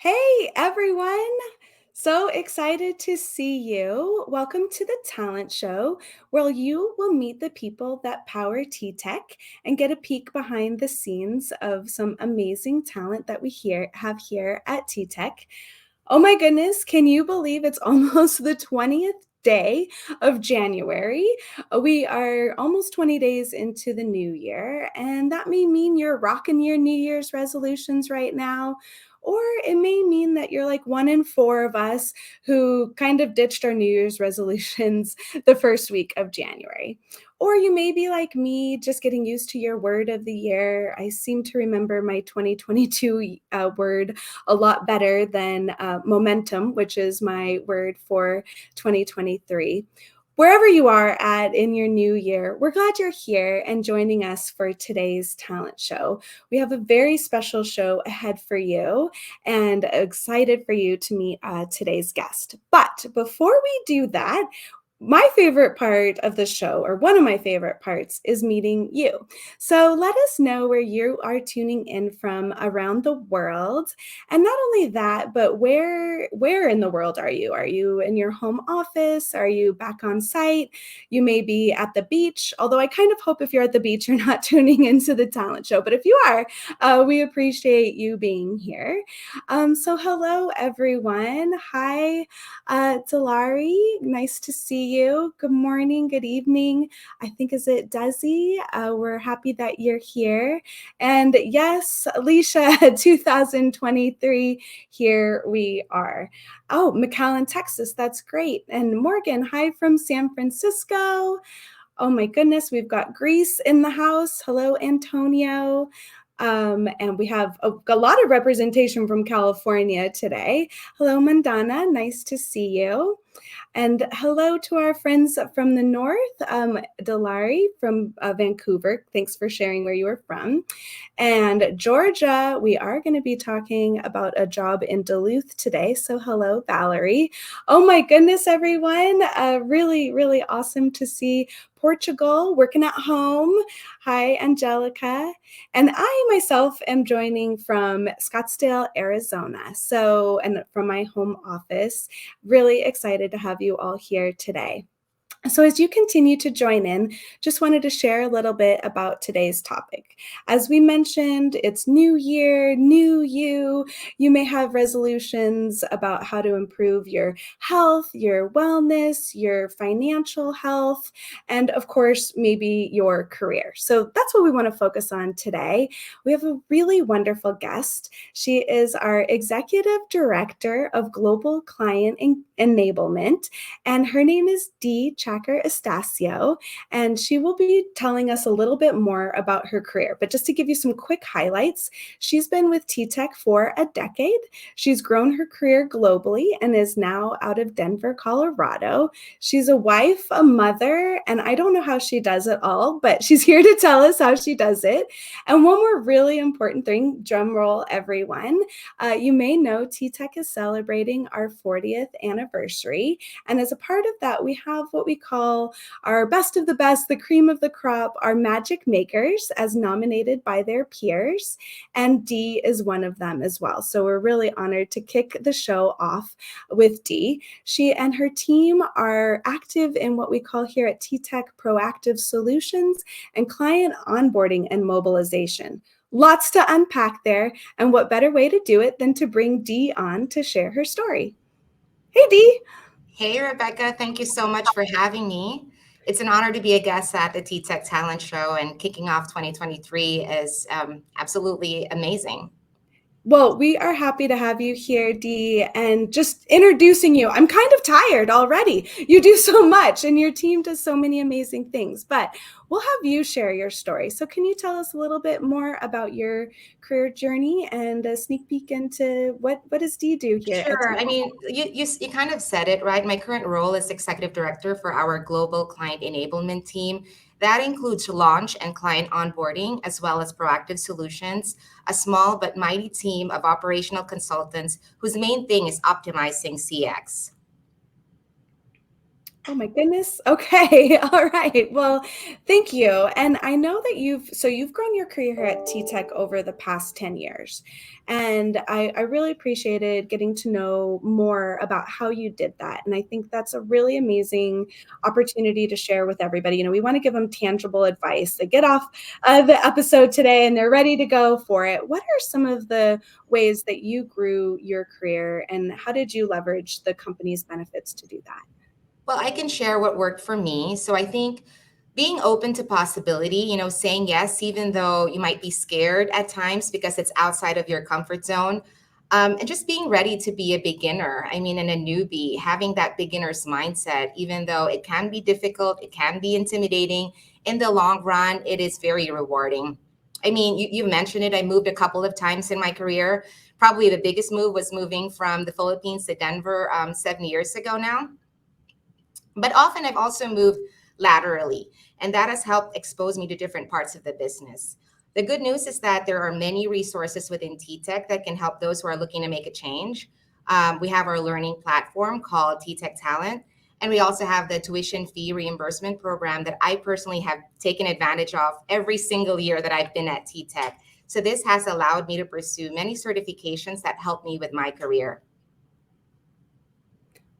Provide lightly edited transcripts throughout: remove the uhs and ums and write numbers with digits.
Hey everyone! So excited to see you. Welcome to the Talent Show, where you will meet the people that power TTEC and get a peek behind the scenes of some amazing talent that have here at TTEC. Oh my goodness, can you believe it's almost the 20th day of January? We are almost 20 days into the new year, and that may mean you're rocking your New Year's resolutions right now. Or it may mean that you're like one in four of us who kind of ditched our New Year's resolutions the first week of January. Or you may be like me, just getting used to your word of the year. I seem to remember my 2022 word a lot better than momentum, which is my word for 2023. Wherever you are at in your new year, we're glad you're here and joining us for today's talent show. We have a very special show ahead for you and excited for you to meet today's guest. But before we do that, my favorite part of the show, or one of my favorite parts, is meeting you. So let us know where you are tuning in from around the world. And not only that, but where in the world are you? Are you in your home office? Are you back on site? You may be at the beach, although I kind of hope if you're at the beach, you're not tuning into the talent show. But if you are, we appreciate you being here. So hello, everyone. Hi, Delari, nice to see you. Good morning, good evening. I think, is it Desi? We're happy that you're here. And yes, Alicia, 2023, here we are. Oh, McAllen, Texas, that's great. And Morgan, hi from San Francisco. Oh my goodness, we've got Greece in the house. Hello, Antonio. And we have a lot of representation from California today. Hello, Mandana. Nice to see you. And hello to our friends from the north, Delari from Vancouver. Thanks for sharing where you were from. And Georgia, we are going to be talking about a job in Duluth today. So hello, Valerie. Oh my goodness, everyone. Really, really awesome to see Portugal working at home. Hi, Angelica. And I myself am joining from Scottsdale, Arizona. So, and from my home office, really excited to have you all here today. So as you continue to join in, just wanted to share a little bit about today's topic. As we mentioned, it's new year, new you. You may have resolutions about how to improve your health, your wellness, your financial health, and of course, maybe your career. So that's what we want to focus on today. We have a really wonderful guest. She is our Executive Director of Global Client Enablement, and her name is Dee Chacker-Estacio, and she will be telling us a little bit more about her career. But just to give you some quick highlights, she's been with TTEC for a decade. She's grown her career globally and is now out of Denver, Colorado. She's a wife, a mother, and I don't know how she does it all, but she's here to tell us how she does it. And one more really important thing, drum roll everyone, you may know TTEC is celebrating our 40th anniversary. And as a part of that, we have what we call our best of the best, the cream of the crop, our magic makers as nominated by their peers. And Dee is one of them as well. So we're really honored to kick the show off with Dee. She and her team are active in what we call here at TTEC proactive solutions and client onboarding and mobilization. Lots to unpack there. And what better way to do it than to bring Dee on to share her story. Hey, Dee. Hey, Rebecca. Thank you so much for having me. It's an honor to be a guest at the TTEC Talent Show, and kicking off 2023 is absolutely amazing. Well, we are happy to have you here, Dee, and just introducing you. I'm kind of tired already. You do so much and your team does so many amazing things, but we'll have you share your story. So can you tell us a little bit more about your career journey and a sneak peek into what does Dee do here at Sure. TTEC? I mean, you kind of said it, right? My current role is executive director for our global client enablement team. That includes launch and client onboarding, as well as proactive solutions, a small but mighty team of operational consultants whose main thing is optimizing CX. Oh my goodness. Okay. All right. Well, thank you. And I know that you've grown your career here at TTEC over the past 10 years. And I really appreciated getting to know more about how you did that. And I think that's a really amazing opportunity to share with everybody. We want to give them tangible advice. They get off the episode today and they're ready to go for it. What are some of the ways that you grew your career and how did you leverage the company's benefits to do that? Well, I can share what worked for me. So I think being open to possibility, saying yes, even though you might be scared at times because it's outside of your comfort zone, and just being ready to be a beginner. I mean, and a newbie, having that beginner's mindset, even though it can be difficult, it can be intimidating. In the long run, it is very rewarding. I mean, you mentioned it. I moved a couple of times in my career. Probably the biggest move was moving from the Philippines to Denver 7 years ago now. But often I've also moved laterally, and that has helped expose me to different parts of the business. The good news is that there are many resources within TTEC that can help those who are looking to make a change. We have our learning platform called TTEC Talent, and we also have the tuition fee reimbursement program that I personally have taken advantage of every single year that I've been at TTEC. So this has allowed me to pursue many certifications that help me with my career.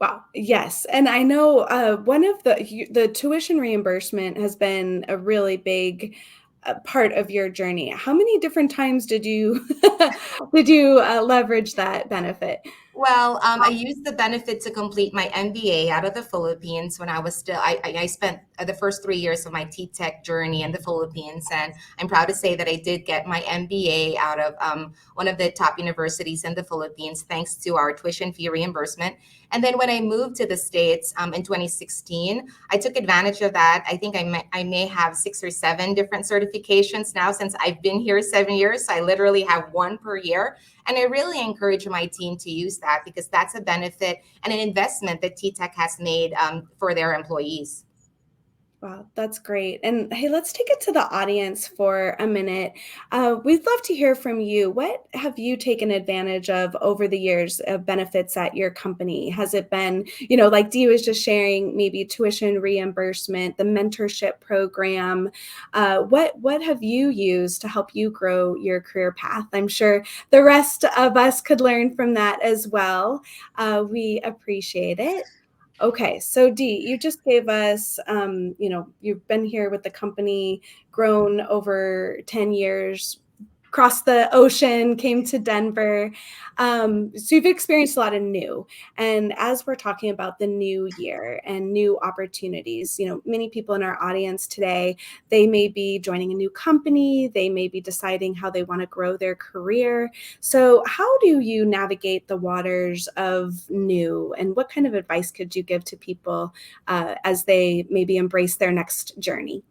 Wow. Yes. And I know one of the tuition reimbursement has been a really big part of your journey. How many different times did you did you leverage that benefit? Well, I used the benefit to complete my MBA out of the Philippines when I was still, I spent the first 3 years of my TTEC journey in the Philippines. And I'm proud to say that I did get my MBA out of one of the top universities in the Philippines, thanks to our tuition fee reimbursement. And then when I moved to the States in 2016, I took advantage of that. I think I may have 6 or 7 different certifications now since I've been here 7 years. So I literally have one per year. And I really encourage my team to use that because that's a benefit and an investment that TTEC has made for their employees. Wow, that's great. And hey, let's take it to the audience for a minute. We'd love to hear from you. What have you taken advantage of over the years of benefits at your company? Has it been, like Dee was just sharing, maybe tuition reimbursement, the mentorship program? What have you used to help you grow your career path? I'm sure the rest of us could learn from that as well. We appreciate it. Okay, so Dee, you just gave us, you've been here with the company, grown over 10 years, crossed the ocean, came to Denver. So you've experienced a lot of new. And as we're talking about the new year and new opportunities, many people in our audience today, they may be joining a new company, they may be deciding how they want to grow their career. So how do you navigate the waters of new, and what kind of advice could you give to people as they maybe embrace their next journey?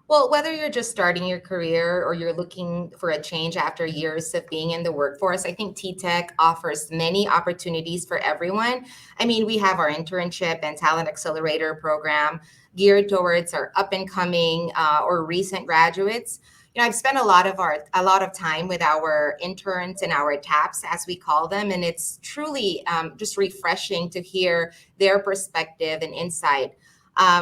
Well, whether you're just starting your career or you're looking for a change after years of being in the workforce, I think TTEC offers many opportunities for everyone. I mean, we have our internship and talent accelerator program geared towards our up and coming or recent graduates. I've spent a lot of time with our interns and our TAPs, as we call them, and it's truly just refreshing to hear their perspective and insight.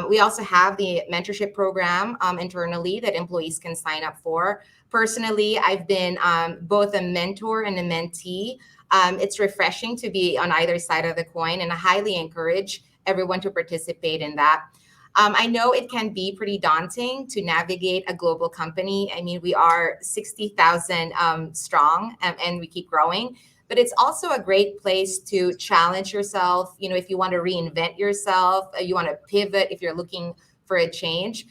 We also have the mentorship program internally that employees can sign up for. Personally, I've been both a mentor and a mentee. It's refreshing to be on either side of the coin, and I highly encourage everyone to participate in that. I know it can be pretty daunting to navigate a global company. I mean, we are 60,000 strong and we keep growing, but it's also a great place to challenge yourself. If you want to reinvent yourself, you want to pivot, if you're looking for a change,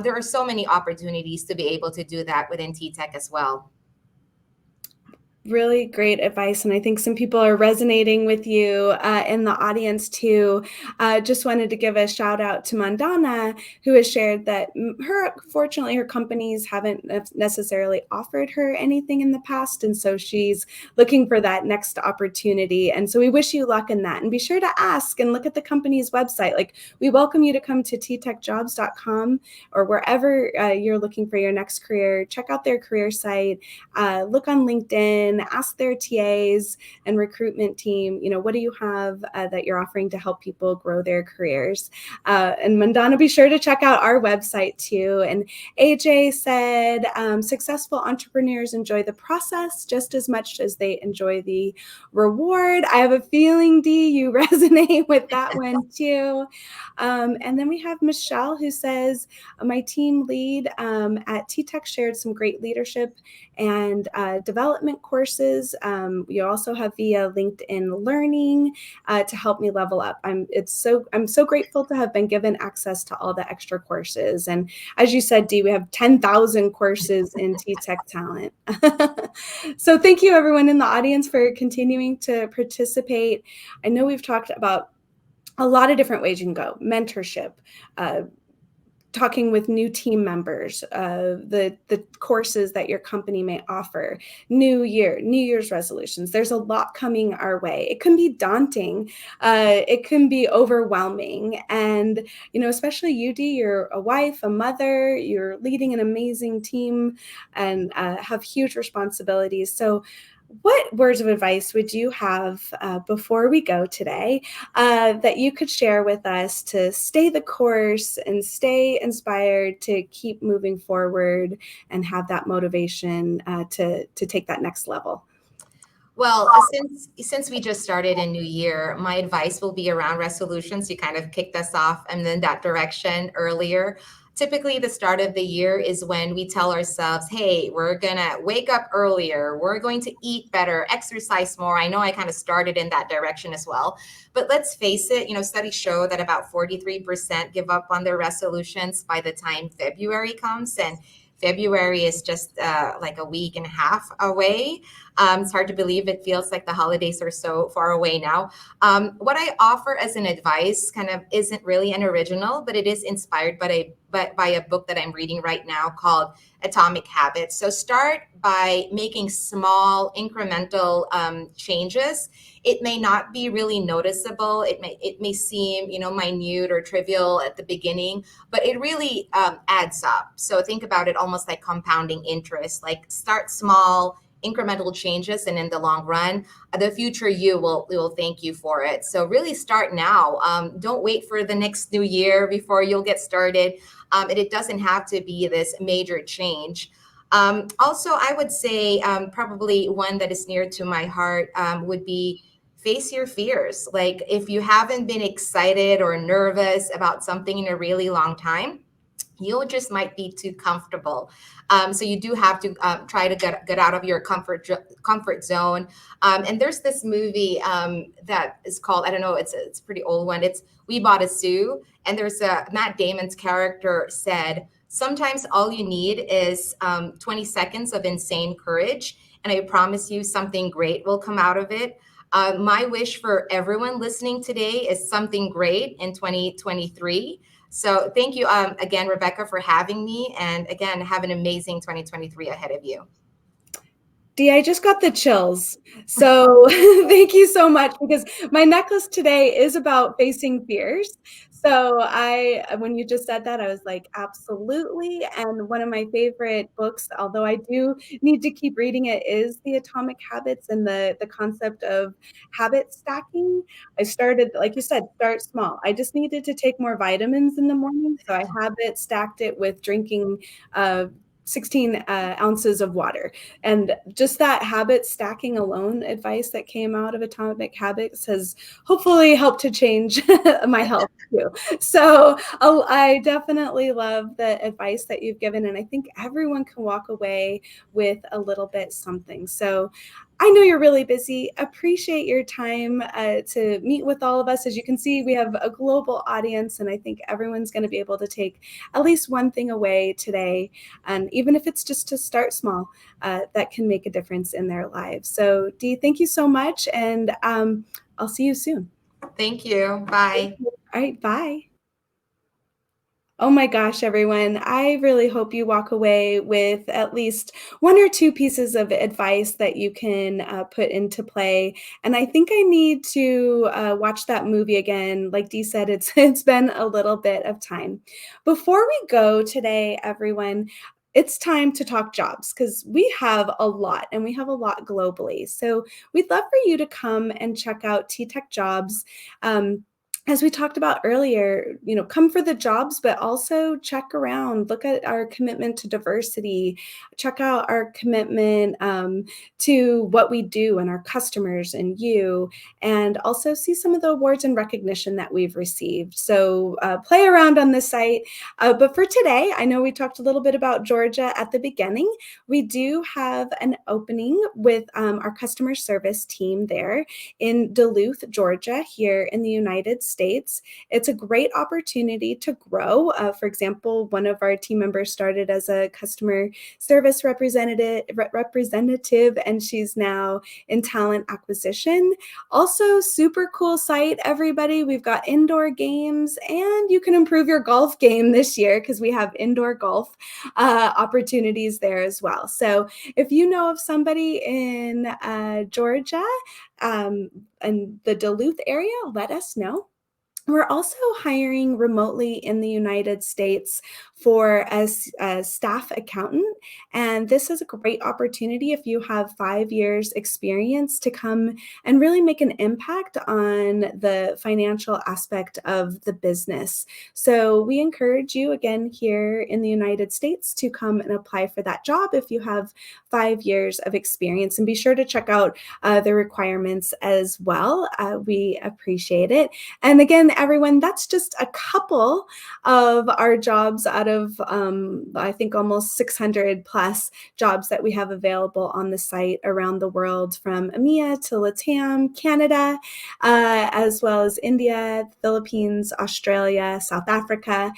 there are so many opportunities to be able to do that within TTEC as well. Really great advice, and I think some people are resonating with you in the audience too. Just wanted to give a shout out to Mandana, who has shared that fortunately, her companies haven't necessarily offered her anything in the past, and so she's looking for that next opportunity. And so we wish you luck in that, and be sure to ask and look at the company's website. Like, we welcome you to come to ttechjobs.com or wherever you're looking for your next career. Check out their career site, look on LinkedIn, in, ask their TAs and recruitment team, what do you have that you're offering to help people grow their careers? And Mandana, be sure to check out our website too. And AJ said, successful entrepreneurs enjoy the process just as much as they enjoy the reward. I have a feeling, Dee, you resonate with that one too. And then we have Michelle who says, my team lead at TTEC shared some great leadership and development courses. We also have via LinkedIn Learning to help me level up. I'm so grateful to have been given access to all the extra courses. And as you said, Dee, we have 10,000 courses in TTEC Talent. So thank you everyone in the audience for continuing to participate. I know we've talked about a lot of different ways you can go: mentorship, talking with new team members, the courses that your company may offer, New Year's resolutions. There's a lot coming our way. It can be daunting. It can be overwhelming. And, especially you, Dee, you're a wife, a mother, you're leading an amazing team and have huge responsibilities. So what words of advice would you have before we go today that you could share with us to stay the course and stay inspired to keep moving forward and have that motivation to take that next level? Well, since we just started a new year, my advice will be around resolutions. You kind of kicked us off and then that direction earlier. Typically, the start of the year is when we tell ourselves, hey, we're going to wake up earlier. We're going to eat better, exercise more. I know I kind of started in that direction as well. But let's face it, studies show that about 43% give up on their resolutions by the time February comes. And February is just like a week and a half away. It's hard to believe it feels like the holidays are so far away now. What I offer as an advice kind of isn't really an original, but it is inspired by a book that I'm reading right now called Atomic Habits. So start by making small incremental changes. It may not be really noticeable. It may seem minute or trivial at the beginning, but it really adds up. So think about it almost like compounding interest. Like start small, incremental changes, and in the long run, the future you will thank you for it. So really start now. Don't wait for the next new year before you'll get started. And it doesn't have to be this major change. Also, I would say probably one that is near to my heart would be face your fears. Like if you haven't been excited or nervous about something in a really long time, you just might be too comfortable. So you do have to try to get out of your comfort zone. And there's this movie that is called, I don't know, it's a pretty old one. It's We Bought a Zoo. And there's Matt Damon's character said, sometimes all you need is 20 seconds of insane courage. And I promise you something great will come out of it. My wish for everyone listening today is something great in 2023. So thank you again, Rebecca, for having me. And again, have an amazing 2023 ahead of you. Dee, I just got the chills. So thank you so much, because my necklace today is about facing fears. So when you just said that, I was like, absolutely. And one of my favorite books, although I do need to keep reading it, is The Atomic Habits and the concept of habit stacking. I started, like you said, start small. I just needed to take more vitamins in the morning. So I habit stacked it with drinking 16 ounces of water. And just that habit stacking alone advice that came out of Atomic Habits has hopefully helped to change my health too. So I definitely love the advice that you've given. And I think everyone can walk away with a little bit something. So I know you're really busy. Appreciate your time to meet with all of us. As you can see, we have a global audience, and I think everyone's going to be able to take at least one thing away today. And even if it's just to start small, that can make a difference in their lives. So Dee, thank you so much. And I'll see you soon. Thank you. Bye. All right, bye. Oh my gosh, everyone. I really hope you walk away with at least one or two pieces of advice that you can put into play. And I think I need to watch that movie again. Like Dee said, it's been a little bit of time. Before we go today, everyone, it's time to talk jobs because we have a lot and we have a lot globally. So we'd love for you to come and check out TTEC Jobs. Um, as we talked about earlier, come for the jobs, but also check around, look at our commitment to diversity, check out our commitment to what we do and our customers and you, and also see some of the awards and recognition that we've received. So play around on the site. But for today, I know we talked a little bit about Georgia at the beginning. We do have an opening with our customer service team there in Duluth, Georgia, here in the United States. It's a great opportunity to grow. For example, one of our team members started as a customer service representative, and she's now in talent acquisition. Also, super cool site, everybody. We've got indoor games, and you can improve your golf game this year because we have indoor golf opportunities there as well. So if you know of somebody in Georgia and the Duluth area, let us know. We're also hiring remotely in the United States for a staff accountant. And this is a great opportunity if you have 5 years experience to come and really make an impact on the financial aspect of the business. So we encourage you again here in the United States to come and apply for that job if you have 5 years of experience. And be sure to check out the requirements as well. We appreciate it. And again, everyone, that's just a couple of our jobs out of, I think, almost 600 plus jobs that we have available on the site around the world, from EMEA to LATAM, Canada, as well as India, Philippines, Australia, South Africa.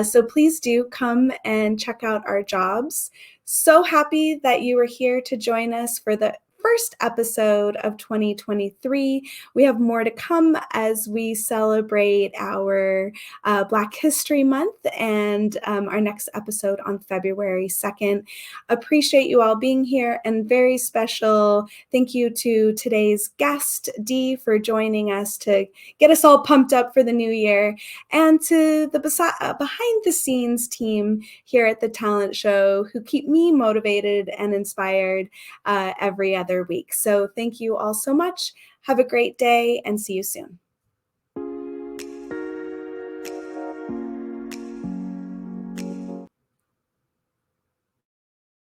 So please do come and check out our jobs. So happy that you were here to join us for the first episode of 2023. We have more to come as we celebrate our Black History Month and our next episode on February 2nd. Appreciate you all being here, and very special thank you to today's guest, Dee, for joining us to get us all pumped up for the new year, and to the behind the scenes team here at the Talent Show who keep me motivated and inspired every other week. So thank you all so much. Have a great day and see you soon.